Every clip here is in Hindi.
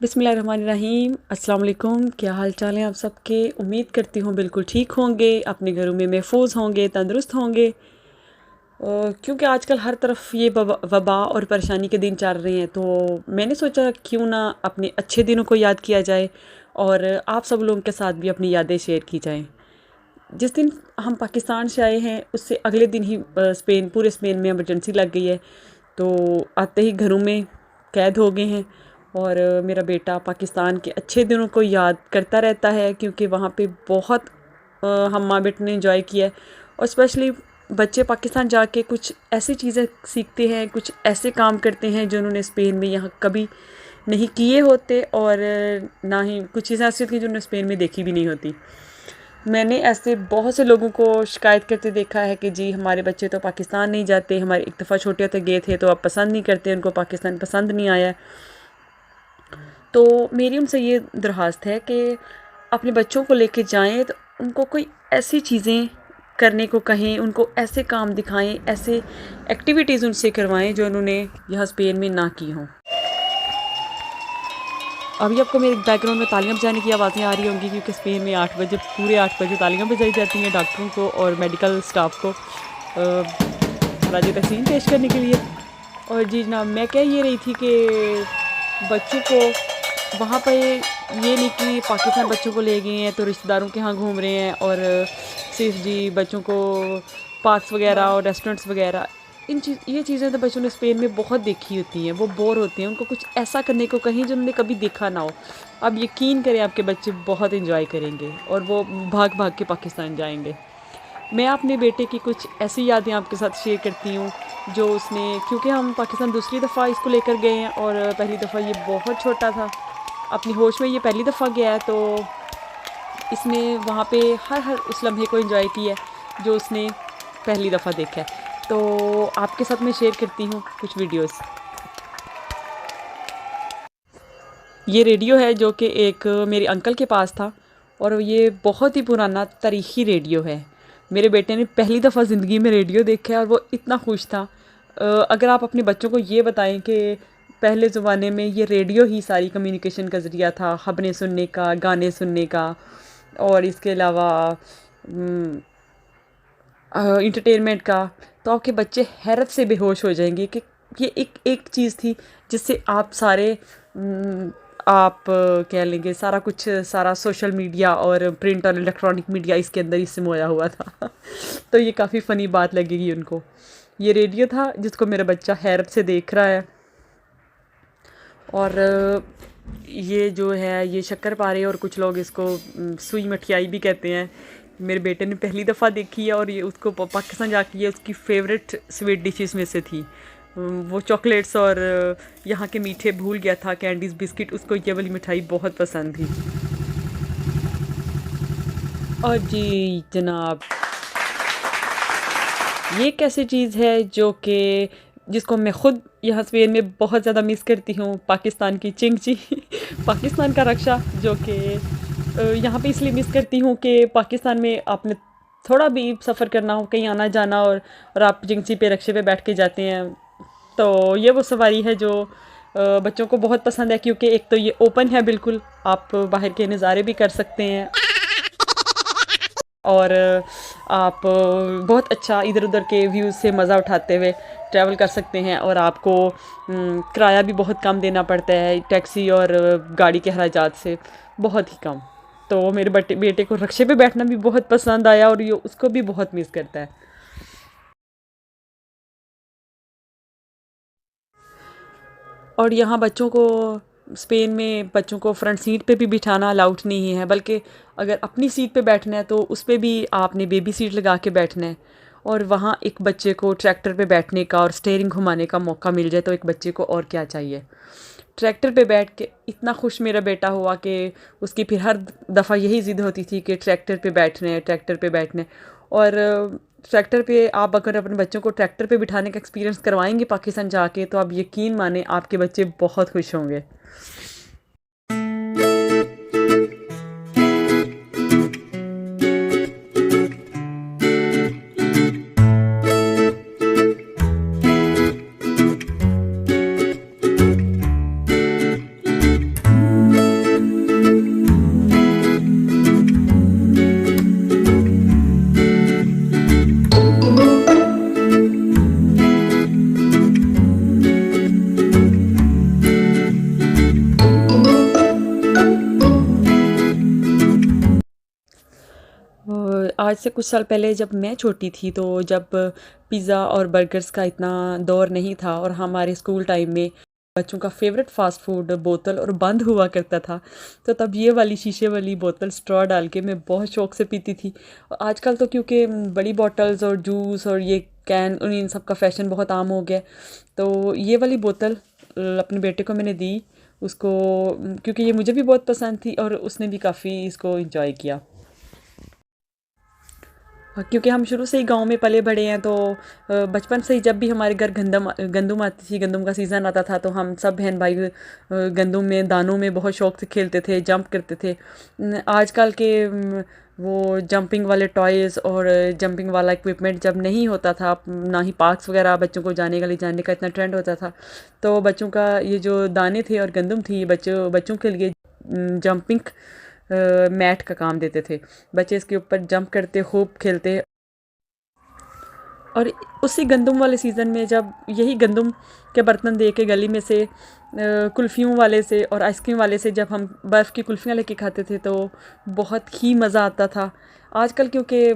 बिस्मिल्लाहिर्रहमानिर्रहीम। अस्सलाम वालेकुम। क्या हाल चाल है आप सबके? उम्मीद करती हूँ बिल्कुल ठीक होंगे, अपने घरों में महफूज होंगे, तंदुरुस्त होंगे। क्योंकि आजकल हर तरफ ये वबा और परेशानी के दिन चल रहे हैं, तो मैंने सोचा क्यों ना अपने अच्छे दिनों को याद किया जाए और आप सब लोगों के साथ भी अपनी यादें शेयर की जाएं। जिस दिन हम पाकिस्तान से आए हैं उससे अगले दिन ही पूरे स्पेन में इमरजेंसी लग गई है। तो आते ही घरों में कैद हो गए हैं। और मेरा बेटा पाकिस्तान के अच्छे दिनों को याद करता रहता है, क्योंकि वहाँ पे बहुत हम माँ बेटे ने इंजॉय किया है। और स्पेशली बच्चे पाकिस्तान जाके कुछ ऐसी चीज़ें सीखते हैं, कुछ ऐसे काम करते हैं जो उन्होंने स्पेन में यहाँ कभी नहीं किए होते, और ना ही कुछ चीज़ें ऐसी होती हैं जो उन्होंने स्पेन में देखी भी नहीं होती। मैंने ऐसे बहुत से लोगों को शिकायत करते देखा है कि जी हमारे बच्चे तो पाकिस्तान नहीं जाते, हमारे एक दफ़ा छोटे होते गए थे तो अब पसंद नहीं करते, उनको पाकिस्तान पसंद नहीं आया। तो मेरी उनसे ये दरख्वास्त है कि अपने बच्चों को लेके जाएं तो उनको कोई ऐसी चीज़ें करने को कहें, उनको ऐसे काम दिखाएं, ऐसे एक्टिविटीज़ उनसे करवाएं जो उन्होंने यहाँ स्पेन में ना की हों। अभी आपको मेरे बैकग्राउंड में तालियां बजाने की आवाज़ें आ रही होंगी, क्योंकि स्पेन में 8 बजे पूरे 8 बजे तालियां बजाई जाती हैं डॉक्टरों को और मेडिकल स्टाफ को खराज तहसीन पेश करने के लिए। और जी जनाब, मैं कह ये रही थी कि बच्चों को वहाँ पे ये नहीं कि पाकिस्तान बच्चों को ले गए हैं तो रिश्तेदारों के यहाँ घूम रहे हैं और सिर्फ जी बच्चों को पार्क्स वगैरह और रेस्टोरेंट्स वगैरह, ये चीज़ें तो बच्चों ने स्पेन में बहुत देखी होती हैं, वो बोर होते हैं। उनको कुछ ऐसा करने को कहीं जो उन्होंने कभी देखा ना हो। अब यकीन करें आपके बच्चे बहुत इन्जॉय करेंगे और वो भाग भाग के पाकिस्तान जाएंगे। मैं अपने बेटे की कुछ ऐसी यादें आपके साथ शेयर करती हूँ जो उसने, क्योंकि हम पाकिस्तान दूसरी दफ़ा इसको लेकर गए हैं और पहली दफ़ा ये बहुत छोटा था, अपनी होश में ये पहली दफ़ा गया है, तो इसने वहाँ पे हर उस लम्हे को एंजॉय किया है जो उसने पहली दफ़ा देखा है। तो आपके साथ मैं शेयर करती हूँ कुछ वीडियोस। ये रेडियो है जो कि एक मेरे अंकल के पास था और ये बहुत ही पुराना तारीख़ी रेडियो है। मेरे बेटे ने पहली दफ़ा ज़िंदगी में रेडियो देखा है और वो इतना खुश था। अगर आप अपने बच्चों को ये बताएं कि पहले ज़माने में ये रेडियो ही सारी कम्युनिकेशन का ज़रिया था, ख़बरें सुनने का, गाने सुनने का, और इसके अलावा इंटरटेनमेंट का, तो आपके बच्चे हैरत से बेहोश हो जाएंगे कि ये एक चीज़ थी जिससे आप सारे आप कह लेंगे सारा कुछ, सारा सोशल मीडिया और प्रिंट और इलेक्ट्रॉनिक मीडिया इसके अंदर ही सिमोया हुआ था। तो ये काफ़ी फ़नी बात लगेगी उनको। ये रेडियो था जिसको मेरा बच्चा हैरत से देख रहा है। और ये जो है ये शक्करपारे, और कुछ लोग इसको सुई मठियाई भी कहते हैं। मेरे बेटे ने पहली दफ़ा देखी है और ये उसको पाकिस्तान जाके ये उसकी फ़ेवरेट स्वीट डिशेस में से थी। वो चॉकलेट्स और यहाँ के मीठे भूल गया था, कैंडीज़, बिस्किट, उसको ये वाली मिठाई बहुत पसंद थी। और जी जनाब, ये एक ऐसी चीज़ है जो कि जिसको मैं ख़ुद यहाँ स्पेन में बहुत ज़्यादा मिस करती हूँ, पाकिस्तान की चिंगची पाकिस्तान का रक्षा, जो कि यहाँ पे इसलिए मिस करती हूँ कि पाकिस्तान में आपने थोड़ा भी सफ़र करना हो, कहीं आना जाना, और आप चिंगची पे रक्शे पे बैठ के जाते हैं, तो ये वो सवारी है जो बच्चों को बहुत पसंद है, क्योंकि एक तो ये ओपन है बिल्कुल, आप बाहर के नज़ारे भी कर सकते हैं और आप बहुत अच्छा इधर उधर के व्यूज़ से मज़ा उठाते हुए ट्रैवल कर सकते हैं। और आपको किराया भी बहुत कम देना पड़ता है टैक्सी और गाड़ी के अखराजात से, बहुत ही कम। तो मेरे बेटे को रक्शे पे बैठना भी बहुत पसंद आया और ये उसको भी बहुत मिस करता है। और यहाँ बच्चों को, स्पेन में बच्चों को फ्रंट सीट पे भी बिठाना अलाउड नहीं है, बल्कि अगर अपनी सीट पे बैठना है तो उस पर भी आपने बेबी सीट लगा के बैठना है। और वहाँ एक बच्चे को ट्रैक्टर पे बैठने का और स्टीयरिंग घुमाने का मौका मिल जाए तो एक बच्चे को और क्या चाहिए। ट्रैक्टर पे बैठ के इतना खुश मेरा बेटा हुआ कि उसकी फिर हर दफ़ा यही ज़िद होती थी कि ट्रैक्टर पे बैठने हैं, ट्रैक्टर पे बैठने। और ट्रैक्टर पे आप अगर अपने बच्चों को ट्रैक्टर पे बिठाने का एक्सपीरियंस करवाएंगे पाकिस्तान जाके, तो आप यकीन माने आपके बच्चे बहुत खुश होंगे। से कुछ साल पहले जब मैं छोटी थी, तो जब पिज़्ज़ा और बर्गर्स का इतना दौर नहीं था और हमारे स्कूल टाइम में बच्चों का फेवरेट फास्ट फूड बोतल और बंद हुआ करता था, तो तब ये वाली शीशे वाली बोतल स्ट्रॉ डाल के मैं बहुत शौक से पीती थी। और आजकल तो क्योंकि बड़ी बॉटल्स और जूस और ये कैन उन इन सब का फैशन बहुत आम हो गया, तो ये वाली बोतल अपने बेटे को मैंने दी उसको, क्योंकि ये मुझे भी बहुत पसंद थी और उसने भी काफ़ी इसको इंजॉय किया। हाँ, क्योंकि हम शुरू से ही गांव में पले बड़े हैं, तो बचपन से ही जब भी हमारे घर गंदम आती थी, गंदम का सीज़न आता था, तो हम सब बहन भाई गंदम में दानों में बहुत शौक से खेलते थे, जंप करते थे। आजकल के वो जंपिंग वाले टॉयज़ और जंपिंग वाला इक्विपमेंट जब नहीं होता था, ना ही पार्क्स वगैरह बच्चों को जाने का ले जाने का इतना ट्रेंड होता था, तो बच्चों का ये जो दाने थे और गंदम थी, बच्चों बच्चों के लिए जंपिंग मैट का काम देते थे। बच्चे इसके ऊपर जंप करते, खूब खेलते। और उसी गंदम वाले सीज़न में जब यही गंदम के बर्तन दे के गली में से कुल्फ़ियों वाले से और आइसक्रीम वाले से जब हम बर्फ़ की कुल्फ़ियाँ लेके खाते थे, तो बहुत ही मज़ा आता था। आजकल क्योंकि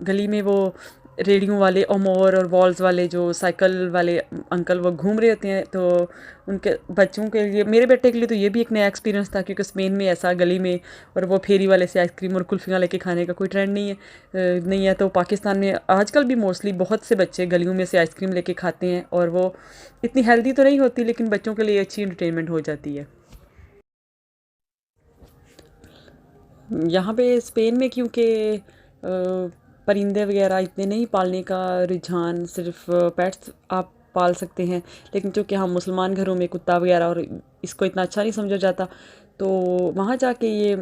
गली में वो रेडियो वाले अमोर और वॉल्स वाले जो साइकिल वाले अंकल वो घूम रहे होते हैं, तो उनके बच्चों के लिए, मेरे बेटे के लिए तो ये भी एक नया एक्सपीरियंस था, क्योंकि स्पेन में ऐसा गली में और वो फेरी वाले से आइसक्रीम और कुल्फ़ियाँ लेके खाने का कोई ट्रेंड नहीं है। तो पाकिस्तान में आजकल भी मोस्टली बहुत से बच्चे गलियों में से आइसक्रीम लेके खाते हैं, और वो इतनी हेल्दी तो नहीं होती, लेकिन बच्चों के लिए अच्छी इंटरटेनमेंट हो जाती है। यहाँ पे स्पेन में क्योंकि परिंदे वगैरह इतने नहीं पालने का रुझान, सिर्फ पेट्स आप पाल सकते हैं, लेकिन चूँकि हम मुसलमान घरों में कुत्ता वगैरह और इसको इतना अच्छा नहीं समझा जाता, तो वहाँ जाके ये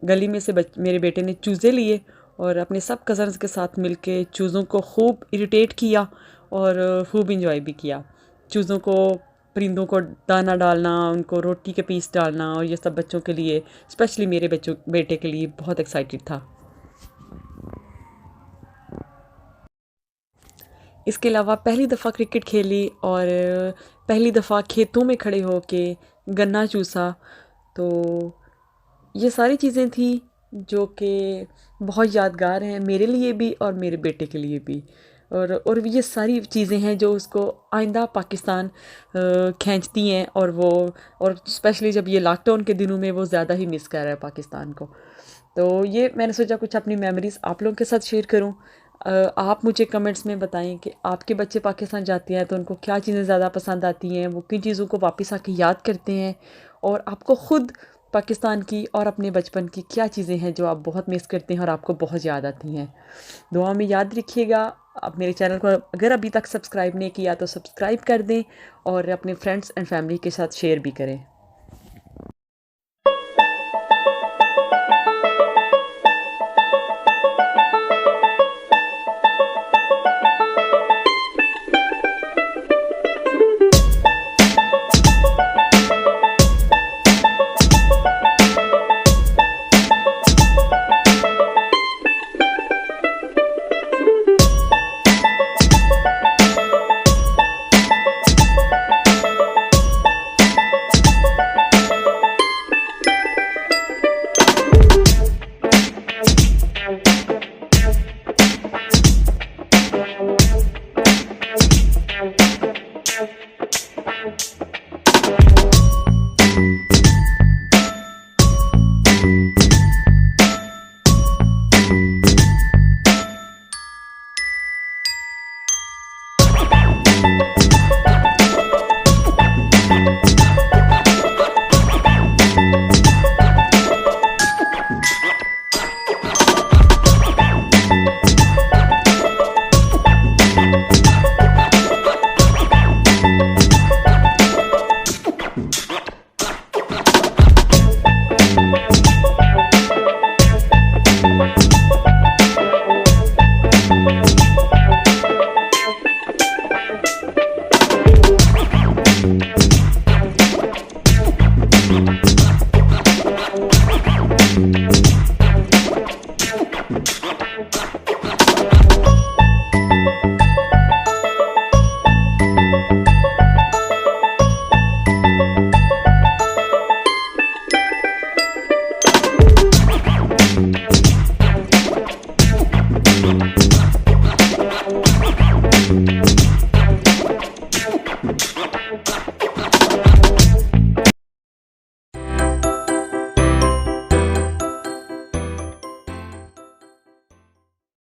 गली में से मेरे बेटे ने चूज़े लिए और अपने सब कज़न्स के साथ मिलके चूज़ों को खूब इरिटेट किया और खूब इंजॉय भी किया। चूज़ों को, परिंदों को दाना डालना, उनको रोटी के पीस डालना, और ये सब बच्चों के लिए, स्पेशली मेरे बेटे के लिए बहुत एक्साइटेड था। इसके अलावा पहली दफ़ा क्रिकेट खेली और पहली दफ़ा खेतों में खड़े होके गन्ना चूसा, तो ये सारी चीज़ें थी जो कि बहुत यादगार हैं मेरे लिए भी और मेरे बेटे के लिए भी। और ये सारी चीज़ें हैं जो उसको आइंदा पाकिस्तान खींचती हैं, और वो, और स्पेशली जब ये लॉकडाउन के दिनों में वो ज़्यादा ही मिस कर रहा है पाकिस्तान को। तो ये मैंने सोचा कुछ अपनी मेमोरीज़ आप लोगों के साथ शेयर करूं। आप मुझे कमेंट्स में बताएं कि आपके बच्चे पाकिस्तान जाते हैं तो उनको क्या चीज़ें ज़्यादा पसंद आती हैं, वो किन चीज़ों को वापस आके याद करते हैं, और आपको ख़ुद पाकिस्तान की और अपने बचपन की क्या चीज़ें हैं जो आप बहुत मिस करते हैं और आपको बहुत याद आती हैं। दुआ में याद रखिएगा। आप मेरे चैनल को अगर अभी तक सब्सक्राइब नहीं किया तो सब्सक्राइब कर दें, और अपने फ्रेंड्स एंड फैमिली के साथ शेयर भी करें।